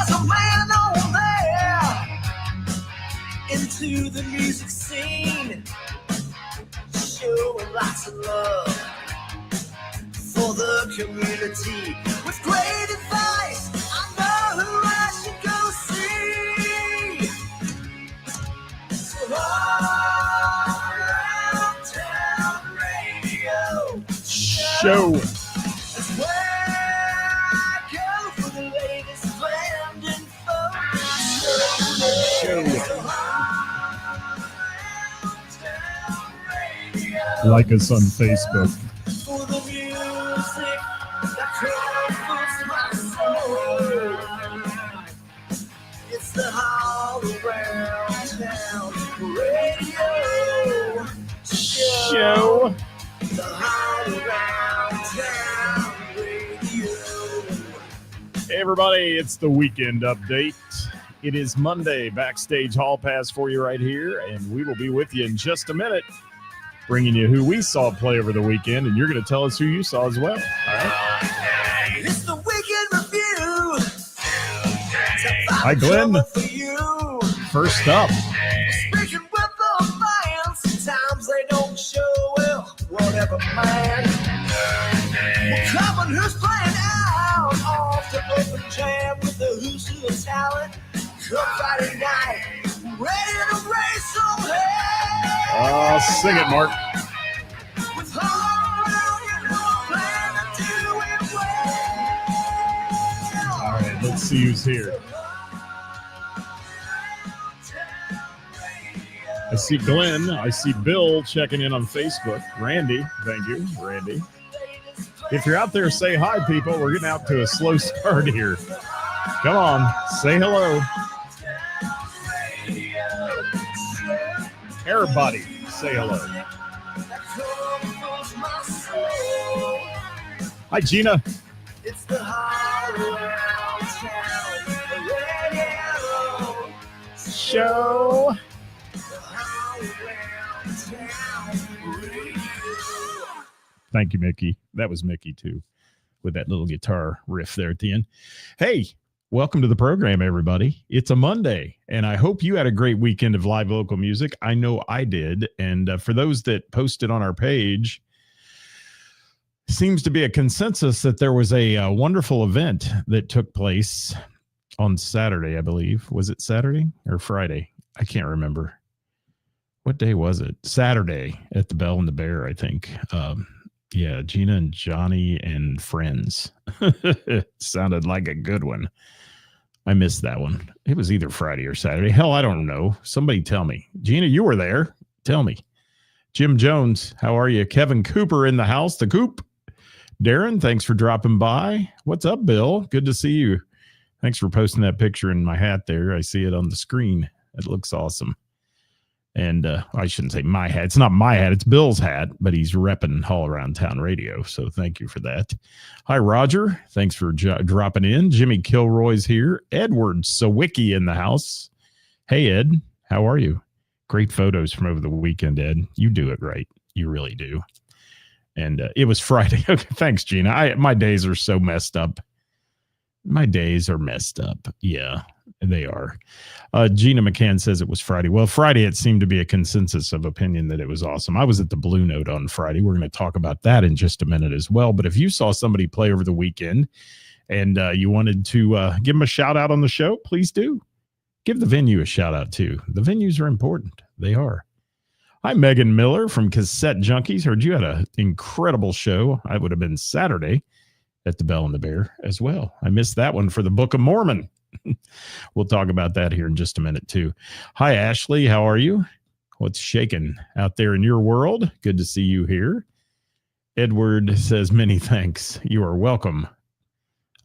there's a man on there into the music scene, showing lots of love for the community with great advice. I know who I should go see. So all around town radio Show. That's where I go for the latest band info. Like us on Facebook. For the music that comforts my soul. It's the all around town radio show. The all around town radio. Hey everybody, it's the weekend update. It is Monday, Backstage Hall Pass for you right here, and we will be with you in just a minute, bringing you who we saw play over the weekend, and you're going to tell us who you saw as well. All right? It's the weekend review. Hi, Glenn. First up. Speaking with the fans, sometimes they don't show well, whatever, man. Well, Common, who's playing out off the open jam with the who's who of talent. Come Friday night, ready to raise some hell. Sing it, Mark. With all plan to do it well. All right, let's see who's here. I see Glenn. I see Bill checking in on Facebook. Randy, thank you, Randy. If you're out there, say hi, people. We're getting out to a slow start here. Come on, say hello. Everybody, say hello. Hi, Gina. It's the all around town radio Show. Thank you, Mickey. That was Mickey, too, with that little guitar riff there at the end. Hey, welcome to the program, everybody. It's a Monday, and I hope you had a great weekend of live local music. I know I did, and for those that posted on our page, seems to be a consensus that there was a wonderful event that took place on Saturday, I believe. Was it Saturday or Friday? I can't remember. What day was it? Saturday at the Bell and the Bear, I think. Yeah, Gina and Johnny and friends. Sounded like a good one. I missed that one. It was either Friday or Saturday. Hell, I don't know. Somebody tell me. Gina, you were there. Tell me. Jim Jones, how are you? Kevin Cooper in the house. The Coop. Darren, thanks for dropping by. What's up, Bill? Good to see you. Thanks for posting that picture in my hat there. I see it on the screen. It looks awesome. And I shouldn't say my hat. It's not my hat. It's Bill's hat, but he's repping All Around Town Radio. So thank you for that. Hi, Roger. Thanks for dropping in. Jimmy Kilroy's here. Edward Sawicki in the house. Hey, Ed. How are you? Great photos from over the weekend, Ed. You do it right. You really do. And it was Friday. Okay, thanks, Gina. My days are so messed up. My days are messed up. Yeah, they are. Gina McCann says it was Friday. Well, Friday, it seemed to be a consensus of opinion that it was awesome. I was at the Blue Note on Friday. We're going to talk about that in just a minute as well. But if you saw somebody play over the weekend and you wanted to give them a shout out on the show, please do. Give the venue a shout out too. The venues are important. They are. Hi, Megan Miller from Cassette Junkies. Heard you had an incredible show. I would have been Saturday at the Bell and the Bear as well. I missed that one for the Book of Mormon. We'll talk about that here in just a minute too. Hi, Ashley. How are you? What's shaking out there in your world? Good to see you here. Edward says many thanks. You are welcome.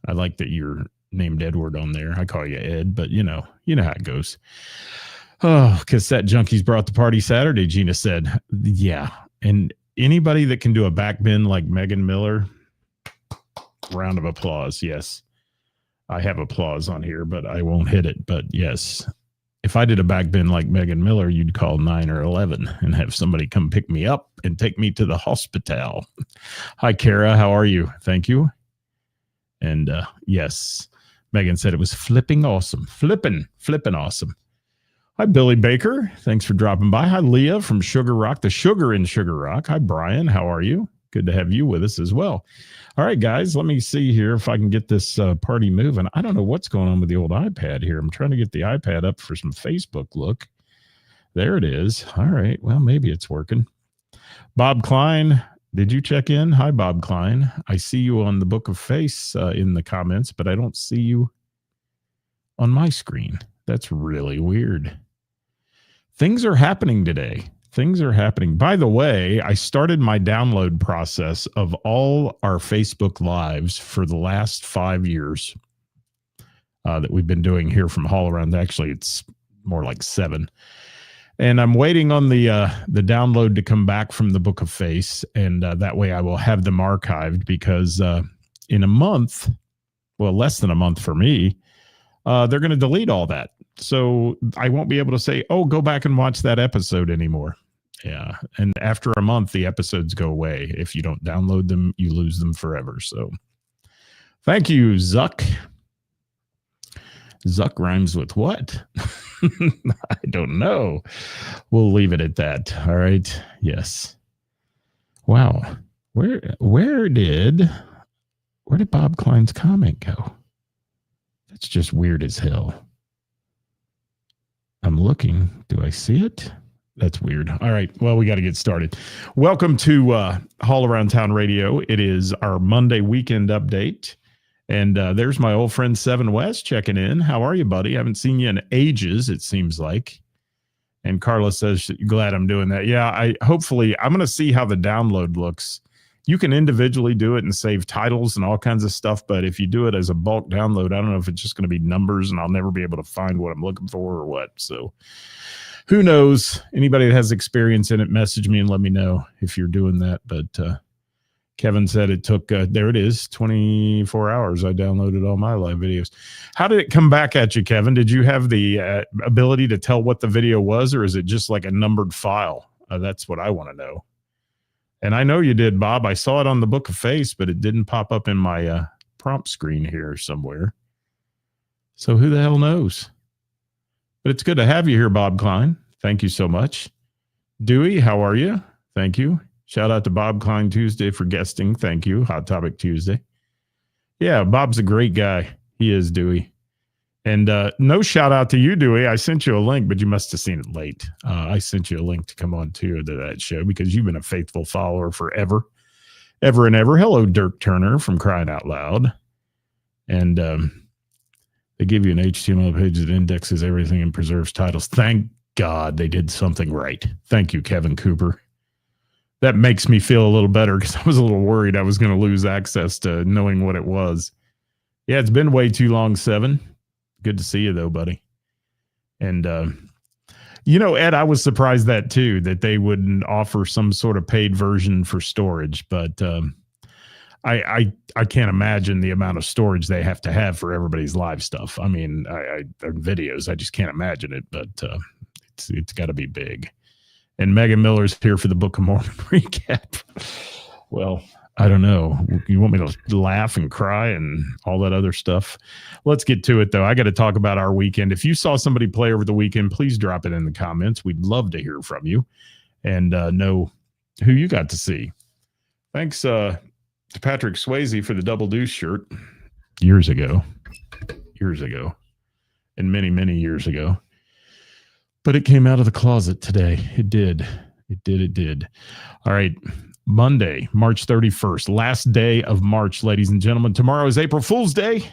I like that you're named Edward on there. I call you Ed, but you know how it goes. Oh, Cassette Junkies brought the party Saturday, Gina said. Yeah. And anybody that can do a back bend like Megan Miller, round of applause. Yes. I have applause on here, but I won't hit it. But yes, if I did a back bend like Megan Miller, you'd call 9 or 11 and have somebody come pick me up and take me to the hospital. Hi, Kara. How are you? Thank you. And yes, Megan said it was flipping awesome. Flipping awesome. Hi, Billy Baker. Thanks for dropping by. Hi, Leah from Sugar Rock, the sugar in Sugar Rock. Hi, Brian. How are you? Good to have you with us as well. All right, guys, let me see here if I can get this party moving. I don't know what's going on with the old iPad here. I'm trying to get the iPad up for some Facebook look. There it is. All right. Well, maybe it's working. Bob Klein, did you check in? Hi, Bob Klein. I see you on the Book of Face in the comments, but I don't see you on my screen. That's really weird. Things are happening today. Things are happening. By the way, I started my download process of all our Facebook Lives for the last 5 years that we've been doing here from Hall Around. Actually, it's more like 7. And I'm waiting on the download to come back from the Book of Face, and that way I will have them archived because in a month, well, less than a month for me, they're going to delete all that. So I won't be able to say, oh, go back and watch that episode anymore. Yeah. And after a month, the episodes go away. If you don't download them, you lose them forever. So thank you, Zuck. Zuck rhymes with what? I don't know. We'll leave it at that. All right. Yes. Wow. Where did Bob Klein's comment go? That's just weird as hell. I'm looking. Do I see it? That's weird. All right. Well, we got to get started. Welcome to Hall Around Town Radio. It is our Monday weekend update. And there's my old friend Seven West checking in. How are you, buddy? I haven't seen you in ages, it seems like. And Carla says, glad I'm doing that. Yeah, I'm going to see how the download looks. You can individually do it and save titles and all kinds of stuff. But if you do it as a bulk download, I don't know if it's just going to be numbers and I'll never be able to find what I'm looking for or what. So who knows? Anybody that has experience in it, message me and let me know if you're doing that. But Kevin said it took, there it is, 24 hours. I downloaded all my live videos. How did it come back at you, Kevin? Did you have the ability to tell what the video was, or is it just like a numbered file? That's what I want to know. And I know you did, Bob. I saw it on the Book of Face, but it didn't pop up in my prompt screen here somewhere. So who the hell knows? But it's good to have you here, Bob Klein. Thank you so much. Dewey, how are you? Thank you. Shout out to Bob Klein Tuesday for guesting. Thank you. Hot Topic Tuesday. Yeah, Bob's a great guy. He is, Dewey. And no shout out to you, Dewey. I sent you a link, but you must have seen it late. I sent you a link to come on to that show because you've been a faithful follower forever, ever and ever. Hello, Dirk Turner from Crying Out Loud. And they give you an HTML page that indexes everything and preserves titles. Thank God they did something right. Thank you, Kevin Cooper. That makes me feel a little better because I was a little worried I was going to lose access to knowing what it was. Yeah, it's been way too long, Seven. Good to see you, though, buddy. And, Ed, I was surprised that they wouldn't offer some sort of paid version for storage. But I can't imagine the amount of storage they have to have for everybody's live stuff. I mean, videos, I just can't imagine it. But it's got to be big. And Megan Miller's here for the Book of Mormon recap. Well, I don't know. You want me to laugh and cry and all that other stuff? Let's get to it, though. I got to talk about our weekend. If you saw somebody play over the weekend, please drop it in the comments. We'd love to hear from you and know who you got to see. Thanks to Patrick Swayze for the Double Deuce shirt years ago, and many, many years ago. But it came out of the closet today. It did. All right. Monday, March 31st, last day of March, ladies and gentlemen. Tomorrow is April Fool's Day.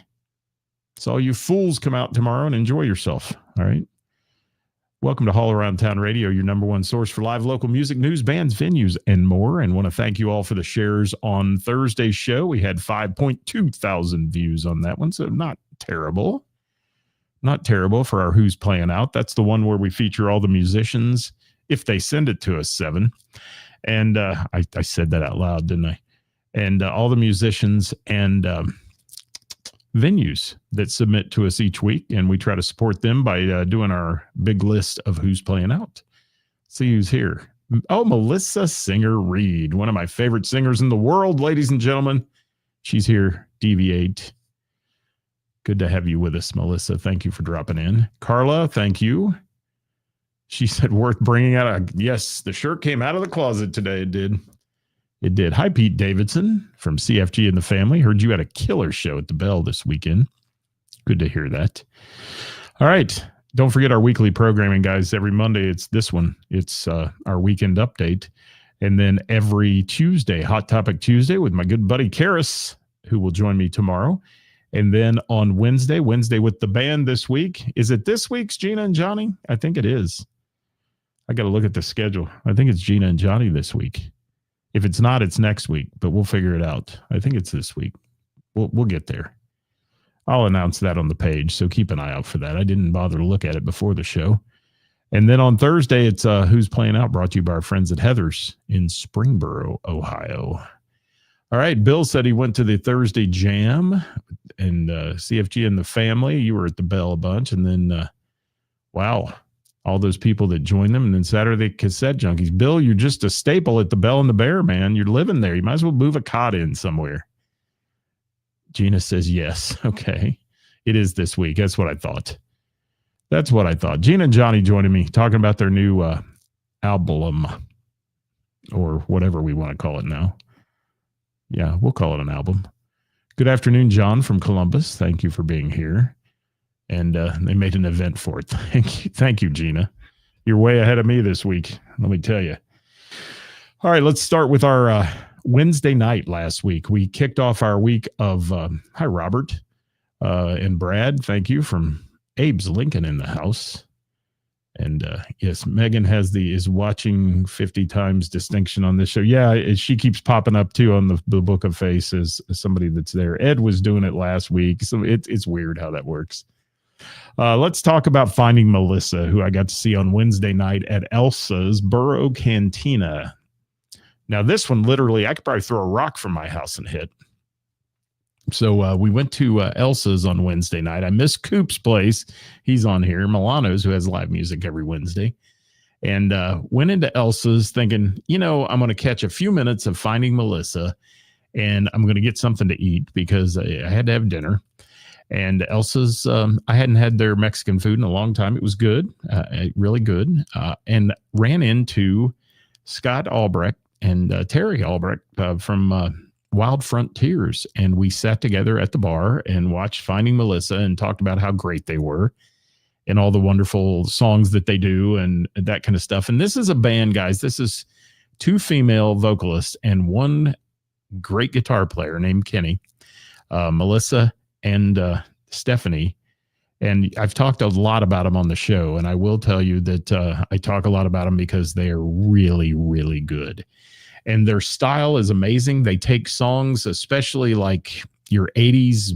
So all you fools come out tomorrow and enjoy yourself. All right. Welcome to Hall Around Town Radio, your number one source for live local music, news, bands, venues, and more. And want to thank you all for the shares on Thursday's show. We had 5.2 thousand views on that one, so not terrible. Not terrible for our Who's Playing Out. That's the one where we feature all the musicians, if they send it to us, Seven. And I said that out loud, didn't I? And all the musicians and venues that submit to us each week. And we try to support them by doing our big list of Who's Playing Out. See who's here. Oh, Melissa Singer Reed, one of my favorite singers in the world, ladies and gentlemen. She's here. Deviate. Good to have you with us, Melissa. Thank you for dropping in. Carla, thank you. She said, worth bringing out. Yes, the shirt came out of the closet today. It did. It did. Hi, Pete Davidson from CFG and the Family. Heard you had a killer show at the Bell this weekend. Good to hear that. All right. Don't forget our weekly programming, guys. Every Monday, it's this one. It's our weekend update. And then every Tuesday, Hot Topic Tuesday with my good buddy Karis, who will join me tomorrow. And then on Wednesday with the band this week. Is it this week's Gina and Johnny? I think it is. I got to look at the schedule. I think it's Gina and Johnny this week. If it's not, it's next week, but we'll figure it out. I think it's this week. We'll get there. I'll announce that on the page, so keep an eye out for that. I didn't bother to look at it before the show. And then on Thursday, it's Who's Playing Out, brought to you by our friends at Heather's in Springboro, Ohio. All right, Bill said he went to the Thursday Jam and CFG and the Family. You were at the Bell a bunch, and then, wow, all those people that joined them. And then Saturday Cassette Junkies. Bill, you're just a staple at the Bell and the Bear, man. You're living there. You might as well move a cot in somewhere. Gina says yes. Okay. It is this week. That's what I thought. Gina and Johnny joining me, talking about their new album, or whatever we want to call it now. Yeah, we'll call it an album. Good afternoon, John from Columbus. Thank you for being here. And they made an event for it. Thank you, Gina. You're way ahead of me this week, let me tell you. All right, let's start with our Wednesday night last week. We kicked off our week of, hi, Robert and Brad. Thank you, from Abe's Lincoln in the house. And yes, Megan is watching 50 times distinction on this show. Yeah, she keeps popping up too on the Book of Face as somebody that's there. Ed was doing it last week, so it's weird how that works. Let's talk about Finding Melissa, who I got to see on Wednesday night at Elsa's Burro Cantina. Now, this one, literally, I could probably throw a rock from my house and hit. So we went to Elsa's on Wednesday night. I missed Coop's place. He's on here. Milano's, who has live music every Wednesday. And went into Elsa's thinking, I'm going to catch a few minutes of Finding Melissa, and I'm going to get something to eat because I had to have dinner. And Elsa's, I hadn't had their Mexican food in a long time. It was good, really good. And ran into Scott Albrecht and Terry Albrecht from Wild Frontiers, and we sat together at the bar and watched Finding Melissa and talked about how great they were and all the wonderful songs that they do and that kind of stuff. And this is a band, guys. This is two female vocalists and one great guitar player named Kenny, Melissa and Stephanie. And I've talked a lot about them on the show, and I will tell you that I talk a lot about them because they are really, really good. And their style is amazing. They take songs, especially like your 80s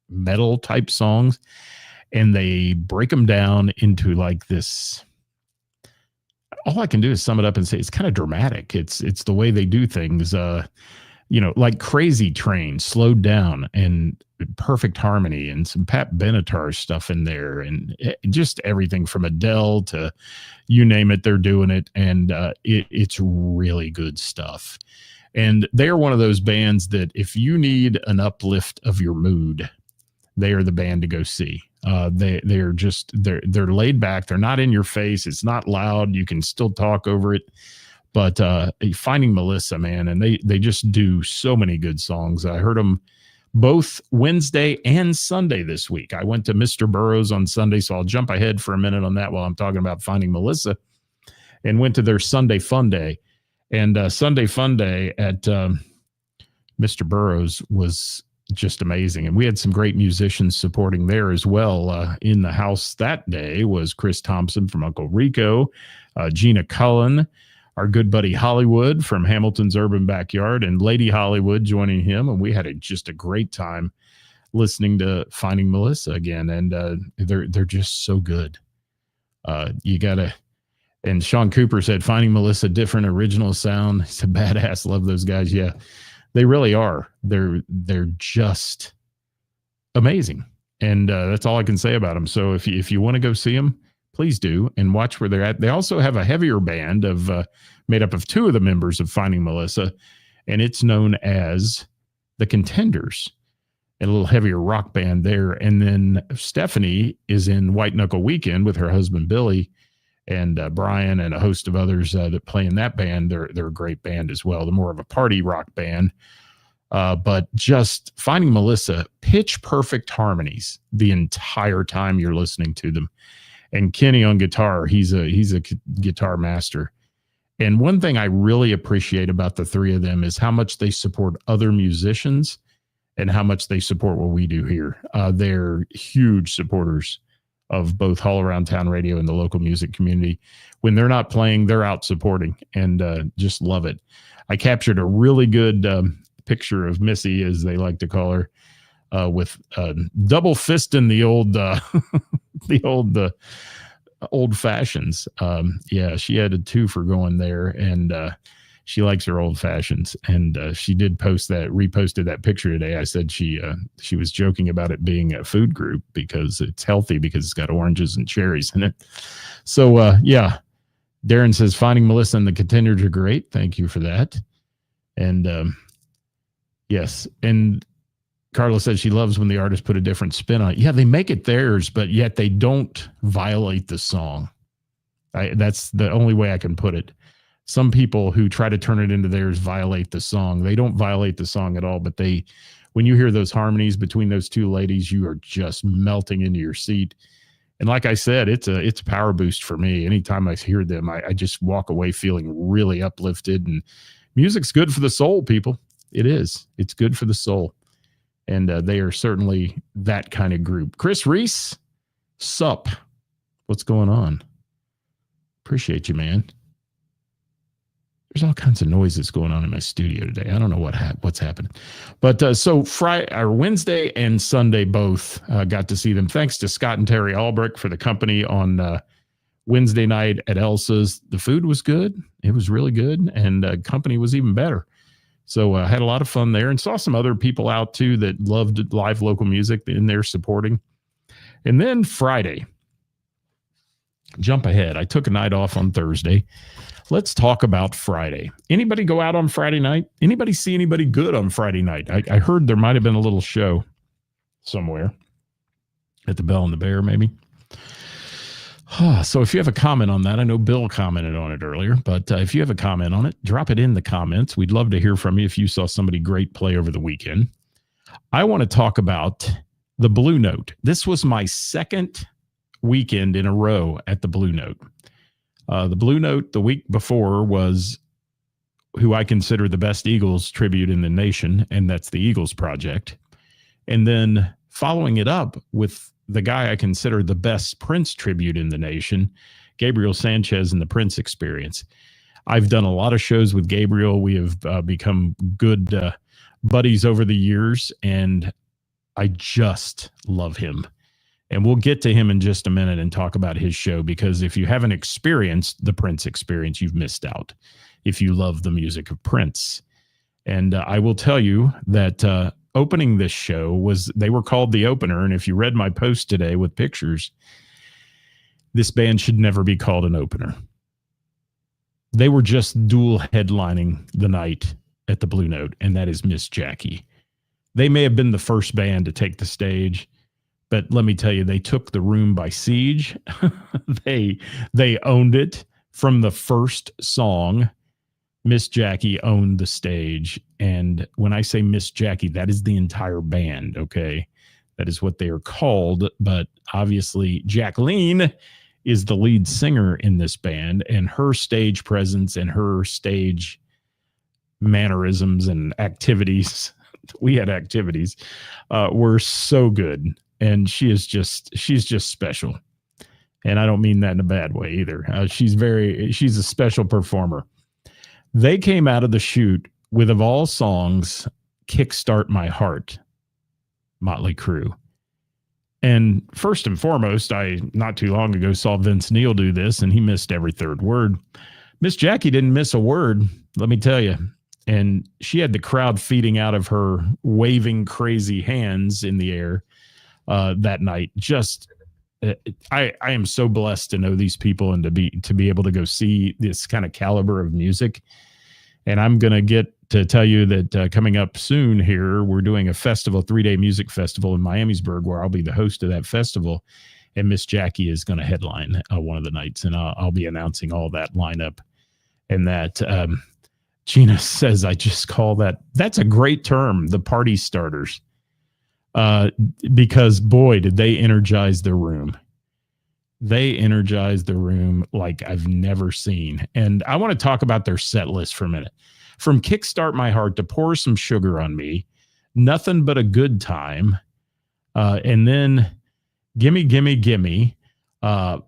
metal type songs, and they break them down into like this. All I can do is sum it up and say it's kind of dramatic. It's the way they do things, like Crazy Train, slowed down, and perfect harmony, and some Pat Benatar stuff in there, and just everything from Adele to you name it, they're doing it, and it's really good stuff. And they're one of those bands that if you need an uplift of your mood, they are the band to go see. They're laid back. They're not in your face. It's not loud. You can still talk over it. But Finding Melissa, man, and they just do so many good songs. I heard them both Wednesday and Sunday this week. I went to Mr. Burroughs on Sunday, so I'll jump ahead for a minute on that while I'm talking about Finding Melissa, and went to their Sunday Fun Day. And Sunday Fun Day at Mr. Burroughs was just amazing. And we had some great musicians supporting there as well. In the house that day was Chris Thompson from Uncle Rico, Gina Cullen, our good buddy Hollywood from Hamilton's Urban Backyard, and Lady Hollywood joining him. And we had just a great time listening to Finding Melissa again. And they're just so good. You got to, and Sean Cooper said, Finding Melissa, different original sound. He's a badass. Love those guys. Yeah, they really are. They're just amazing. And that's all I can say about them. So if you want to go see them, please do, and watch where they're at. They also have a heavier band of made up of two of the members of Finding Melissa, and it's known as the Contenders. and a little heavier rock band there. And then Stephanie is in White Knuckle Weekend with her husband, Billy, and Brian and a host of others that play in that band. They're a great band as well. They're more of a party rock band. But just Finding Melissa, pitch perfect harmonies the entire time you're listening to them. And Kenny on guitar, he's a guitar master. And one thing I really appreciate about the three of them is how much they support other musicians and how much they support what we do here. They're huge supporters of both All Around Town Radio and the local music community. When they're not playing, they're out supporting, and just love it. I captured a really good picture of Missy, as they like to call her, with double fisting the old fashions. Yeah, she had a two for going there, and she likes her old fashions. And she did reposted that picture today. I said she was joking about it being a food group because it's healthy because it's got oranges and cherries in it. So yeah, Darren says Finding Melissa and the Contenders are great. Thank you for that. And yes, and Carla said she loves when the artists put a different spin on it. Yeah, they make it theirs, but yet they don't violate the song. That's the only way I can put it. Some people who try to turn it into theirs violate the song. They don't violate the song at all, but when you hear those harmonies between those two ladies, you are just melting into your seat. And like I said, it's a power boost for me. Anytime I hear them, I just walk away feeling really uplifted. And music's good for the soul, people. It is. It's good for the soul. And they are certainly that kind of group. Chris Reese, sup? What's going on? Appreciate you, man. There's all kinds of noises going on in my studio today. I don't know what's happening. But so Wednesday and Sunday both got to see them. Thanks to Scott and Terry Albrecht for the company on Wednesday night at Elsa's. The food was good. It was really good. And company was even better. So I had a lot of fun there and saw some other people out too that loved live local music in there supporting. And then Friday, jump ahead. I took a night off on Thursday. Let's talk about Friday. Anybody go out on Friday night? Anybody see anybody good on Friday night? I heard there might have been a little show somewhere at the Bell and the Bear, maybe. So if you have a comment on that, I know Bill commented on it earlier, but if you have a comment on it, drop it in the comments. We'd love to hear from you if you saw somebody great play over the weekend. I want to talk about the Blue Note. This was my second weekend in a row at the Blue Note. The Blue Note the week before was who I consider the best Eagles tribute in the nation, and that's the Eagles Project. And then following it up with the guy I consider the best Prince tribute in the nation, Gabriel Sanchez and the Prince Experience. I've done a lot of shows with Gabriel. We have become good buddies over the years, and I just love him. And we'll get to him in just a minute and talk about his show, because if you haven't experienced the Prince Experience, you've missed out if you love the music of Prince. And I will tell you that opening this show they were called the opener. And if you read my post today with pictures, this band should never be called an opener. They were just dual headlining the night at the Blue Note, and that is Miss Jackie. They may have been the first band to take the stage, but let me tell you, they took the room by siege. They owned it from the first song. Miss Jackie owned the stage. And when I say Miss Jackie, that is the entire band, okay? That is what they are called. But obviously, Jacqueline is the lead singer in this band, and her stage presence and her stage mannerisms and activities, we had activities, were so good. And she's just special. And I don't mean that in a bad way either. She's a special performer. They came out of the chute with, of all songs, Kickstart My Heart, Motley Crue. And first and foremost, I not too long ago saw Vince Neil do this, and he missed every third word. Miss Jackie didn't miss a word, let me tell you. And she had the crowd feeding out of her waving crazy hands in the air that night. Just, I am so blessed to know these people and to be able to go see this kind of caliber of music. And I'm going to get to tell you that coming up soon here, we're doing a festival, 3-day music festival in Miamisburg, where I'll be the host of that festival. And Miss Jackie is going to headline one of the nights, and I'll be announcing all that lineup. And that Gina says, I just call that's a great term, the party starters, because boy, did they energize the room. They energized the room like I've never seen. And I want to talk about their set list for a minute. From Kickstart My Heart to Pour Some Sugar on Me, Nothing But a Good Time, and then Gimme, Gimme, Gimme,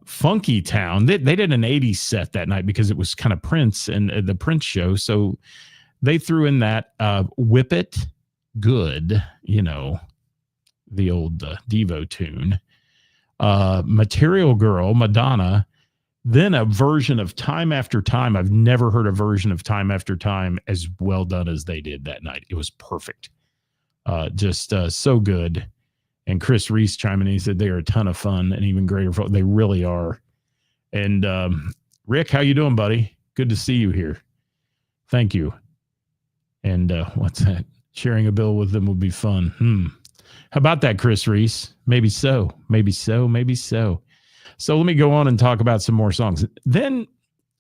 Funky Town. They did an 80s set that night because it was kind of Prince and the Prince show. So they threw in that Whip It Good, the old Devo tune. Material Girl, Madonna, then a version of Time After Time. I've never heard a version of Time After Time as well done as they did that night. It was perfect. Just so good. And Chris Reese chiming in, he said they are a ton of fun and even greater fun. They really are. And Rick, how you doing, buddy? Good to see you here. Thank you. And what's that? Sharing a bill with them would be fun. How about that, Chris Reese? Maybe so. Maybe so. Maybe so. So let me go on and talk about some more songs. Then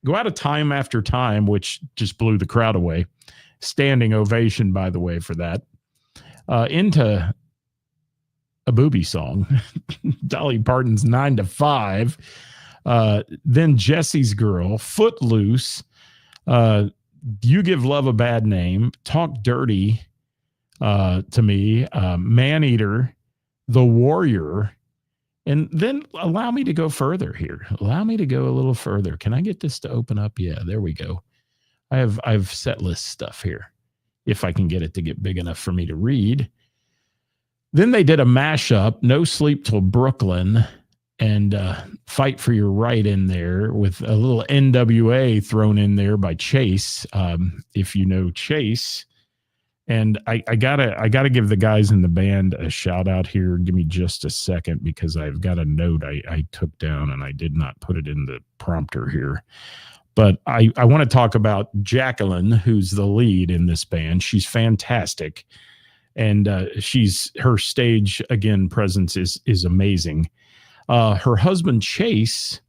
go out of Time After Time, which just blew the crowd away. Standing ovation, by the way, for that. Into a booby song. Dolly Parton's 9 to 5. Then Jesse's Girl, Footloose. You Give Love a Bad Name. Talk Dirty to Me. Maneater. The Warrior. And then allow me to go further here. Allow me to go a little further. Can I get this to open up? Yeah, there we go. I've set list stuff here, if I can get it to get big enough for me to read. Then they did a mashup, No Sleep Till Brooklyn, and Fight for Your Right in there with a little NWA thrown in there by Chase, if you know Chase. And I gotta give the guys in the band a shout out here. Give me just a second, because I've got a note I took down and I did not put it in the prompter here. But I want to talk about Jacqueline, who's the lead in this band. She's fantastic. And her stage, again, presence is amazing. Her husband, Chase,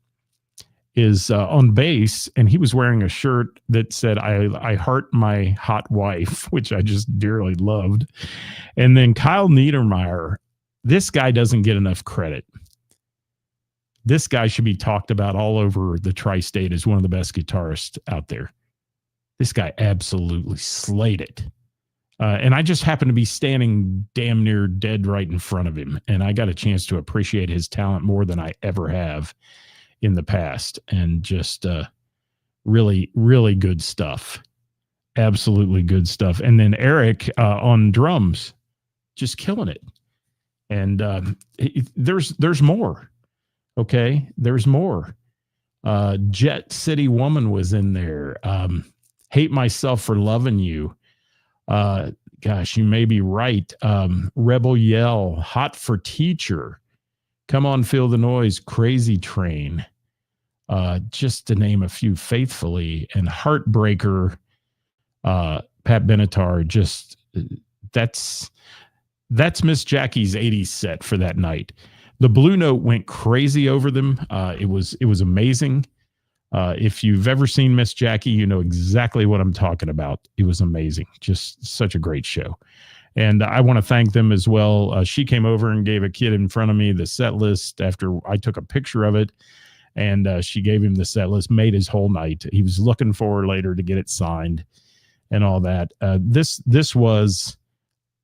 is on bass, and he was wearing a shirt that said, I heart my hot wife, which I just dearly loved. And then Kyle Niedermeyer, this guy doesn't get enough credit. This guy should be talked about all over the tri-state as one of the best guitarists out there. This guy absolutely slayed it. And I just happened to be standing damn near dead right in front of him. And I got a chance to appreciate his talent more than I ever have in the past. And just really, really good stuff. Absolutely good stuff. And then Eric on drums, just killing it. And there's more. Okay, there's more. Jet City Woman was in there. Hate Myself for Loving You. Gosh, you may be right. Rebel Yell, Hot for Teacher, Come On Feel the Noise, Crazy Train, just to name a few, Faithfully, and Heartbreaker, Pat Benatar. Just that's Miss Jackie's 80s set for that night. The Blue Note went crazy over them. It was amazing. If you've ever seen Miss Jackie, you know exactly what I'm talking about. It was amazing. Just such a great show. And I want to thank them as well. She came over and gave a kid in front of me the set list after I took a picture of it. And she gave him the set list, made his whole night. He was looking for later to get it signed and all that. This was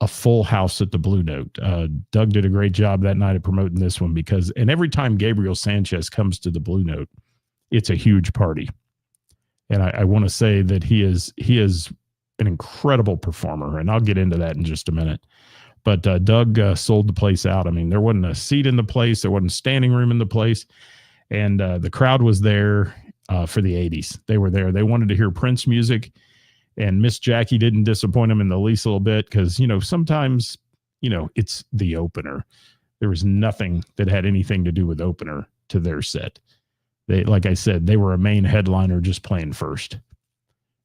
a full house at the Blue Note. Doug did a great job that night of promoting this one and every time Gabriel Sanchez comes to the Blue Note, it's a huge party. And I want to say that he is an incredible performer, and I'll get into that in just a minute. But Doug sold the place out. I mean, there wasn't a seat in the place. There wasn't standing room in the place. And the crowd was there for the 80s. They were there. They wanted to hear Prince music. And Miss Jackie didn't disappoint them in the least little bit because, sometimes, it's the opener. There was nothing that had anything to do with opener to their set. They, like I said, they were a main headliner just playing first.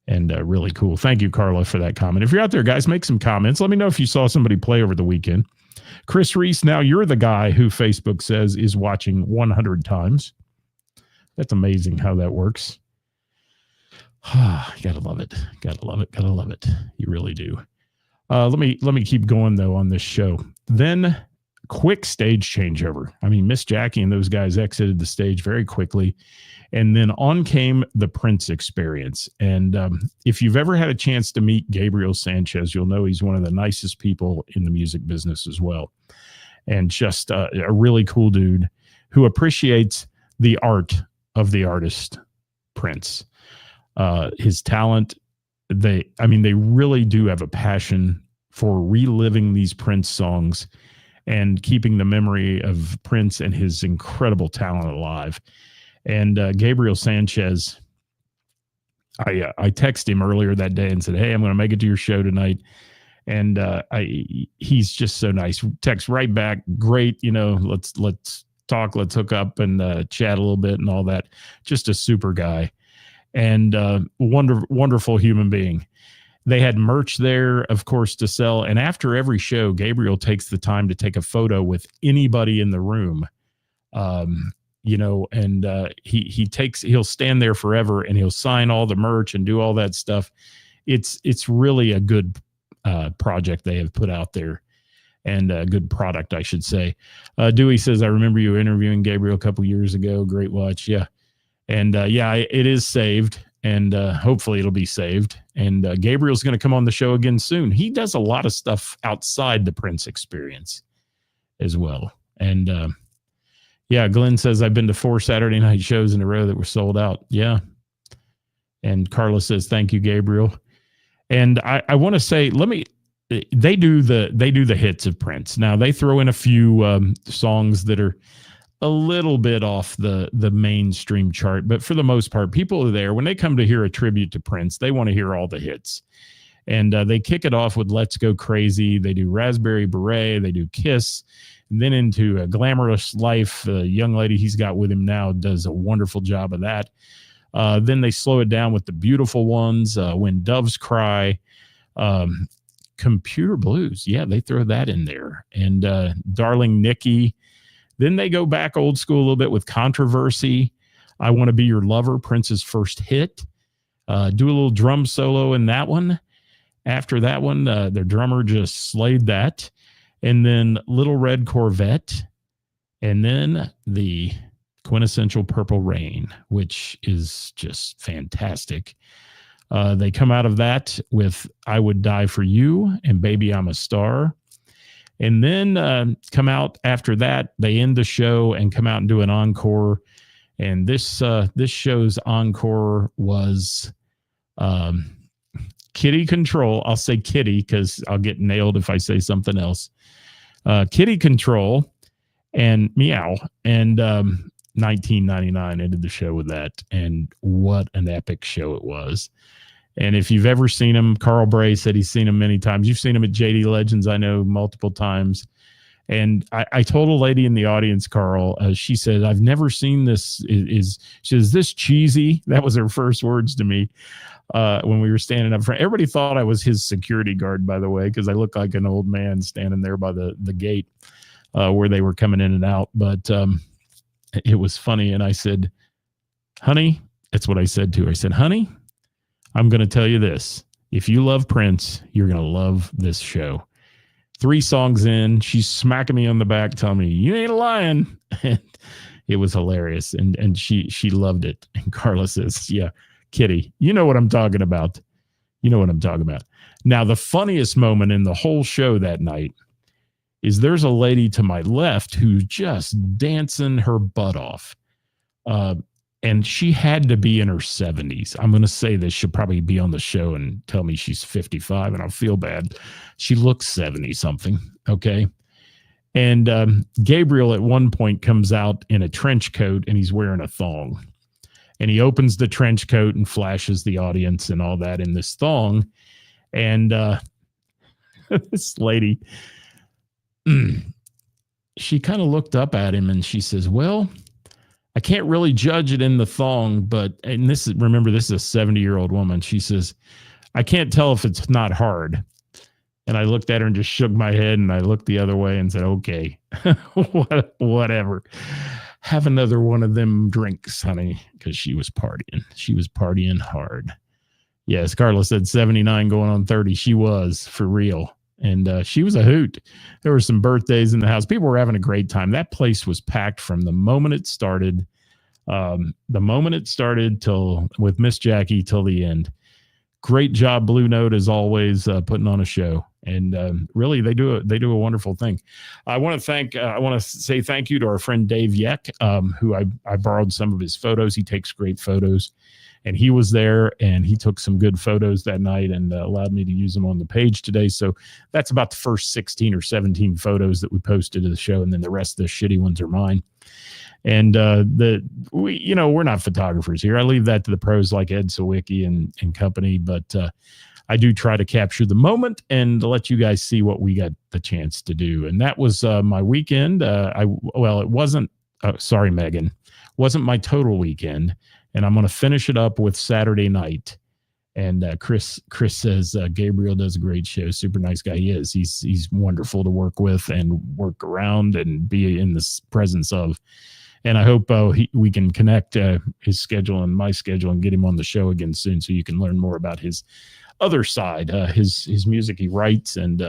And really cool. Thank you, Carla, for that comment. If you're out there, guys, make some comments. Let me know if you saw somebody play over the weekend. Chris Reese, now you're the guy who Facebook says is watching 100 times. That's amazing how that works. Gotta love it. Gotta love it. Gotta love it. You really do. Let me keep going though on this show. Then quick stage changeover. I mean, Miss Jackie and those guys exited the stage very quickly. And then on came the Prince Experience. And if you've ever had a chance to meet Gabriel Sanchez, you'll know he's one of the nicest people in the music business as well. And just a really cool dude who appreciates the art of the artist Prince. His talent, they really do have a passion for reliving these Prince songs and keeping the memory of Prince and his incredible talent alive. And Gabriel Sanchez, I texted him earlier that day and said, "Hey, I'm going to make it to your show tonight." And he's just so nice. Text right back, "Great, let's talk, let's hook up and chat a little bit and all that." Just a super guy and wonderful human being. They had merch there, of course, to sell. And after every show, Gabriel takes the time to take a photo with anybody in the room. He'll stand there forever and he'll sign all the merch and do all that stuff. It's really a good project they have put out there, and a good product, I should say. Dewey says, "I remember you interviewing Gabriel a couple years ago. Great watch." Yeah. And it is saved, and hopefully it'll be saved. And Gabriel's going to come on the show again soon. He does a lot of stuff outside the Prince Experience as well. And Glenn says, "I've been to 4 Saturday night shows in a row that were sold out." Yeah. And Carla says, "Thank you, Gabriel." And I want to say, they do the hits of Prince. Now they throw in a few songs that are a little bit off the mainstream chart, but for the most part, people are there when they come to hear a tribute to Prince. They want to hear all the hits, and they kick it off with "Let's Go Crazy." They do "Raspberry Beret." They do "Kiss," and then into "A Glamorous Life." The young lady he's got with him now does a wonderful job of that. Then they slow it down with the beautiful ones, "When Doves Cry," "Computer Blues." Yeah, they throw that in there, and "Darling Nikki." Then they go back old school a little bit with "Controversy," "I Want to Be Your Lover," Prince's first hit. Do a little drum solo in that one. After that one, their drummer just slayed that. And then "Little Red Corvette." And then the quintessential "Purple Rain," which is just fantastic. They come out of that with "I Would Die for You" and "Baby, I'm a Star." And then come out after that, they end the show and come out and do an encore. And this show's encore was Kitty Control. I'll say Kitty because I'll get nailed if I say something else. Kitty Control and Meow. And 1999 ended the show with that. And what an epic show it was. And if you've ever seen him, Carl Bray said he's seen him many times. You've seen him at JD Legends, I know, multiple times. And I told a lady in the audience, Carl, she said, "I've never seen this. She says, "Is this cheesy?" That was her first words to me when we were standing up front. Everybody thought I was his security guard, by the way, because I look like an old man standing there by the gate where they were coming in and out. But it was funny. And I said, "Honey," that's what I said to her. I said, "Honey, I'm going to tell you this. If you love Prince, you're going to love this show." 3 songs in, she's smacking me on the back, telling me, "You ain't lying." And it was hilarious. And she loved it. And Carla says, "Yeah, Kitty, you know what I'm talking about. You know what I'm talking about." Now, the funniest moment in the whole show that night is there's a lady to my left who's just dancing her butt off. And she had to be in her 70s. I'm going to say this. She'll probably be on the show and tell me she's 55, and I'll feel bad. She looks 70-something, okay? And Gabriel at one point comes out in a trench coat, and he's wearing a thong. And he opens the trench coat and flashes the audience and all that in this thong. And this lady, she kind of looked up at him, and she says, "Well, I can't really judge it in the thong, but, and this is, remember, this is a 70-year-old woman. She says, I can't tell if it's not hard. And I looked at her and just shook my head, and I looked the other way and said, okay, whatever. Have another one of them drinks, honey, because she was partying. She was partying hard. Yes, Carla said 79 going on 30. She was, for real. And she was a hoot. There were some birthdays in the house. People were having a great time. That place was packed from the moment it started. Till with Miss Jackie till the end. Great job, Blue Note, as always, putting on a show. And really, they do a wonderful thing. I want to say thank you to our friend Dave Yeck, who I borrowed some of his photos. He takes great photos. And he was there, and he took some good photos that night and allowed me to use them on the page today. So that's about the first 16 or 17 photos that we posted to the show, and then the rest of the shitty ones are mine. And we're not photographers here. I leave that to the pros like Ed Sawicki and company, but I do try to capture the moment and let you guys see what we got the chance to do. And that was my weekend. It wasn't. Sorry, Megan, wasn't my total weekend. And I'm going to finish it up with Saturday night. And Chris says Gabriel does a great show. Super nice guy he is. He's wonderful to work with and work around and be in the presence of. And I hope we can connect his schedule and my schedule and get him on the show again soon, so you can learn more about his other side, his music he writes, and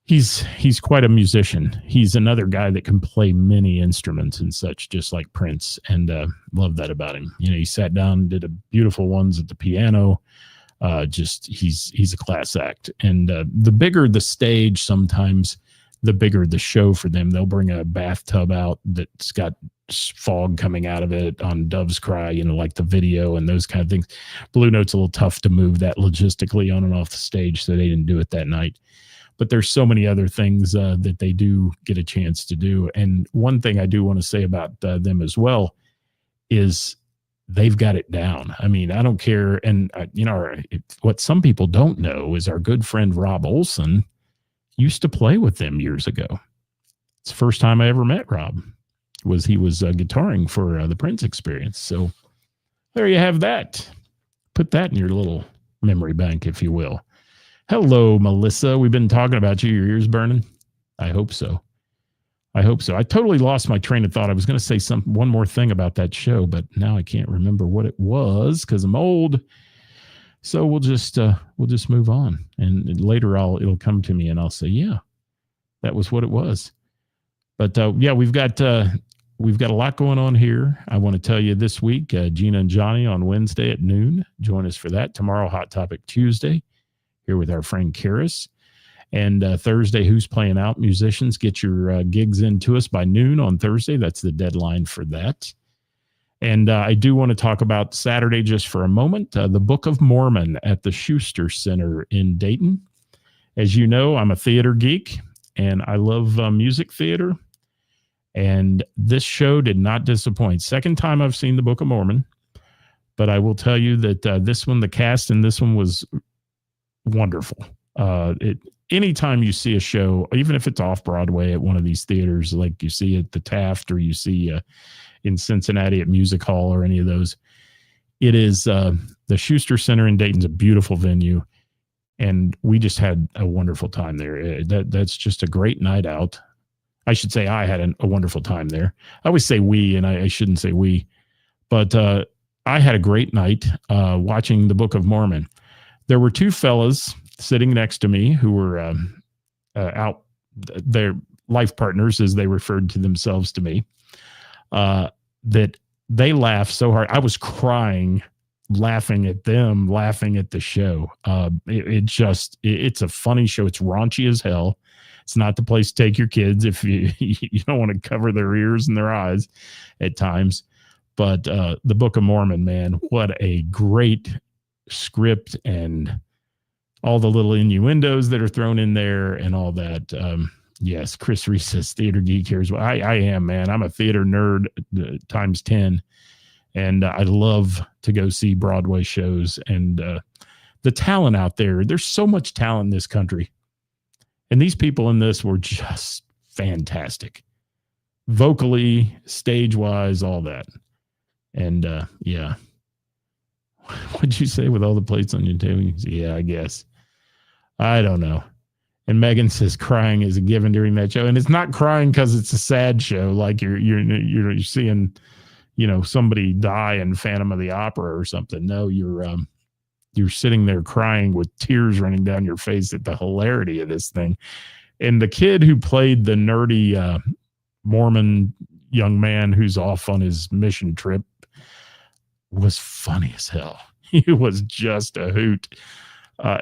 he's quite a musician. He's another guy that can play many instruments and such, just like Prince, and love that about him. He sat down and did a beautiful ones at the piano. He's a class act. And the bigger the stage, sometimes the bigger the show for them. They'll bring a bathtub out that's got fog coming out of it on Dove's Cry, like the video and those kind of things. Blue Note's a little tough to move that logistically on and off the stage, so they didn't do it that night. But there's so many other things that they do get a chance to do. And one thing I do want to say about them as well is they've got it down. I mean, I don't care. And, what some people don't know is our good friend Rob Olson used to play with them years ago. It's the first time I ever met Rob. He was guitaring for the Prince Experience. So there you have that. Put that in your little memory bank, if you will. Hello, Melissa. We've been talking about you. Your ears burning? I hope so. I totally lost my train of thought. I was going to say one more thing about that show, but now I can't remember what it was because I'm old. So we'll just move on, and later it'll come to me, and I'll say, yeah, that was what it was. But we've got a lot going on here. I want to tell you this week, Gina and Johnny on Wednesday at noon. Join us for that. Tomorrow, Hot Topic Tuesday, here with our friend Karis. And Thursday, Who's Playing Out? Musicians, get your gigs in to us by noon on Thursday. That's the deadline for that. And I do want to talk about Saturday just for a moment, the Book of Mormon at the Schuster Center in Dayton. As you know, I'm a theater geek, and I love music theater. And this show did not disappoint. Second time I've seen the Book of Mormon, but I will tell you that the cast in this one was wonderful. Anytime you see a show, even if it's off Broadway at one of these theaters, like you see at the Taft or you see in Cincinnati at Music Hall or any of those, it is the Schuster Center in Dayton's a beautiful venue, and we just had a wonderful time there. That's just a great night out. I should say I had a wonderful time there. I always say we, and I shouldn't say we, but I had a great night watching the Book of Mormon. There were two fellas sitting next to me who were out, their life partners, as they referred to themselves to me, that they laughed so hard. I was crying, laughing at them, laughing at the show. It's a funny show. It's raunchy as hell. It's not the place to take your kids if you don't want to cover their ears and their eyes at times. But the Book of Mormon, man, what a great script, and all the little innuendos that are thrown in there and all that. Yes, Chris Reese says theater geek here as well. I am, man. I'm a theater nerd times 10, and I love to go see Broadway shows. And the talent out there, there's so much talent in this country. And these people in this were just fantastic. vocally, stage-wise, all that. And yeah. What'd you say with all the plates on your table? Yeah, I guess. I don't know. And Megan says crying is a given during that show. And it's not crying because it's a sad show. Like you're seeing, somebody die in Phantom of the Opera or something. No, you're sitting there crying with tears running down your face at the hilarity of this thing. And the kid who played the nerdy Mormon young man who's off on his mission trip was funny as hell. He was just a hoot.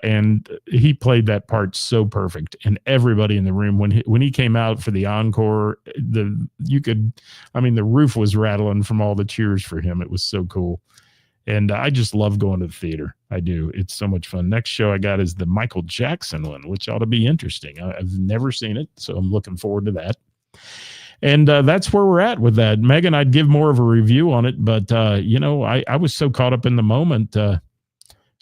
And he played that part so perfect. And everybody in the room, when he came out for the encore, the roof was rattling from all the cheers for him. It was so cool. And I just love going to the theater. I do. It's so much fun. Next show I got is the Michael Jackson one, which ought to be interesting. I've never seen it, so I'm looking forward to that. And that's where we're at with that. Megan, I'd give more of a review on it, but, I was so caught up in the moment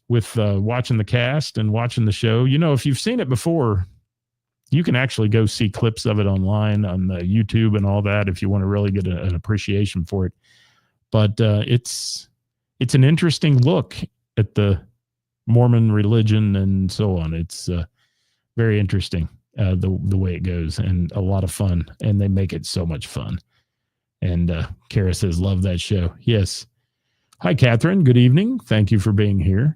with watching the cast and watching the show. If you've seen it before, you can actually go see clips of it online on YouTube and all that if you want to really get an appreciation for it. But it's an interesting look at the Mormon religion and so on. It's very interesting. The way it goes, and a lot of fun, and they make it so much fun. And Kara says, love that show. Yes. Hi, Catherine. Good evening. Thank you for being here.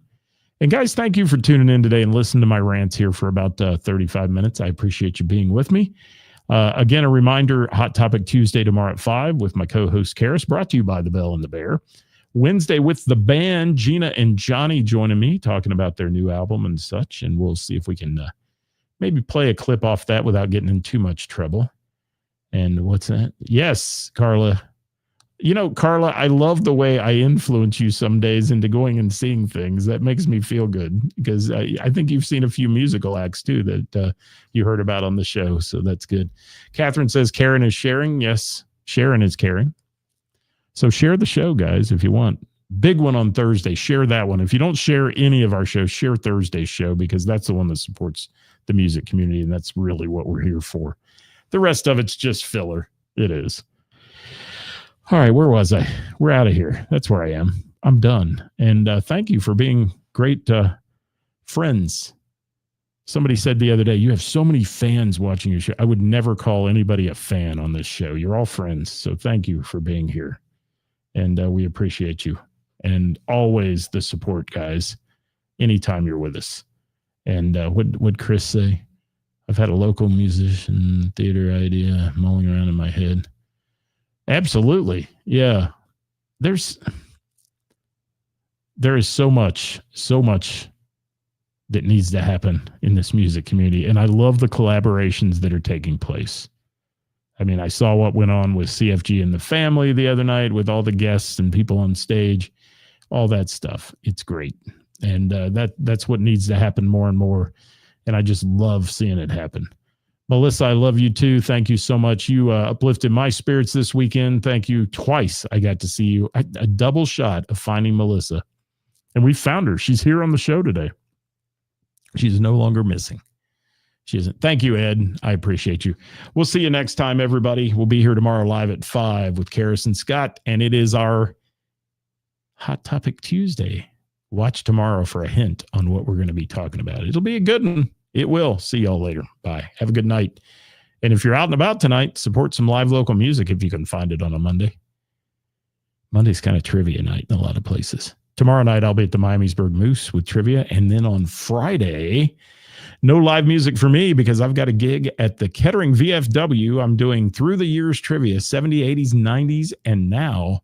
And guys, thank you for tuning in today and listening to my rants here for about 35 minutes. I appreciate you being with me. Again, a reminder, Hot Topic Tuesday tomorrow at 5 with my co-host Karis, brought to you by The Bell and the Bear. Wednesday with the band, Gina and Johnny joining me, talking about their new album and such, and we'll see if we can maybe play a clip off that without getting in too much trouble. And what's that? Yes, Carla. Carla, I love the way I influence you some days into going and seeing things. That makes me feel good because I think you've seen a few musical acts too that you heard about on the show. So that's good. Catherine says Karen is sharing. Yes, Sharon is caring. So share the show, guys, if you want. Big one on Thursday. Share that one. If you don't share any of our shows, share Thursday's show because that's the one that supports the music community, and that's really what we're here for. The rest of it's just filler. It is. All right, where was I? We're out of here. That's where I am. I'm done. And thank you for being great friends. Somebody said the other day, you have so many fans watching your show. I would never call anybody a fan on this show. You're all friends. So thank you for being here. And we appreciate you. And always the support, guys, anytime you're with us. And what'd Chris say? I've had a local musician theater idea mulling around in my head. Absolutely. Yeah. There is so much that needs to happen in this music community. And I love the collaborations that are taking place. I mean, I saw what went on with CFG and the family the other night with all the guests and people on stage, all that stuff. It's great. And that's what needs to happen more and more. And I just love seeing it happen. Melissa, I love you too. Thank you so much. You uplifted my spirits this weekend. Thank you. Twice I got to see you. A double shot of finding Melissa. And we found her. She's here on the show today. She's no longer missing. She isn't. Thank you, Ed. I appreciate you. We'll see you next time, everybody. We'll be here tomorrow live at 5 with Karis and Scott. And it is our Hot Topic Tuesday. Watch tomorrow for a hint on what we're going to be talking about. It'll be a good one. It will. See y'all later. Bye. Have a good night. And if you're out and about tonight, support some live local music if you can find it on a Monday. Monday's kind of trivia night in a lot of places. Tomorrow night, I'll be at the Miamisburg Moose with trivia. And then on Friday, no live music for me because I've got a gig at the Kettering VFW. I'm doing Through the Years trivia, 70s, 80s, 90s, and now.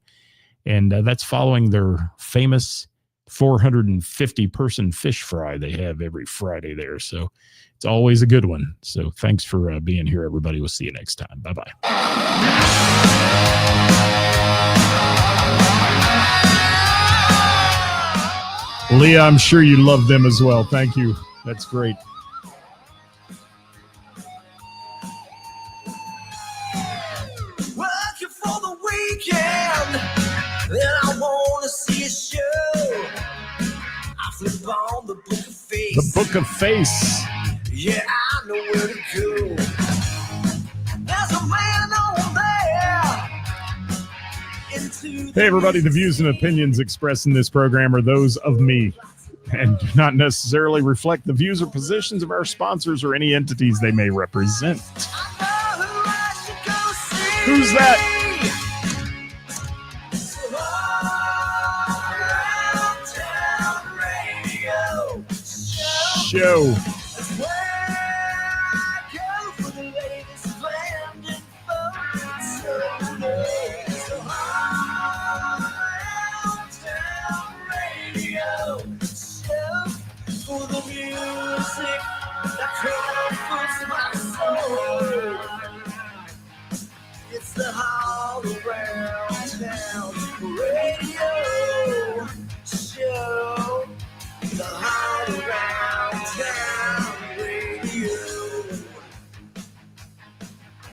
And that's following their famous 450-person fish fry they have every Friday there. So it's always a good one. So thanks for being here, everybody. We'll see you next time. Bye-bye. Leah, I'm sure you love them as well. Thank you. That's great. Working for the weekend, then I want to see a show. I flip on the Book of Face. The Book of Face. Yeah, I know where to go. There's a man on there Hey, everybody, the views and opinions expressed in this program are those of me and do not necessarily reflect the views or positions of our sponsors or any entities they may represent. Who's that? Show. For the music that comforts my soul. It's the all around town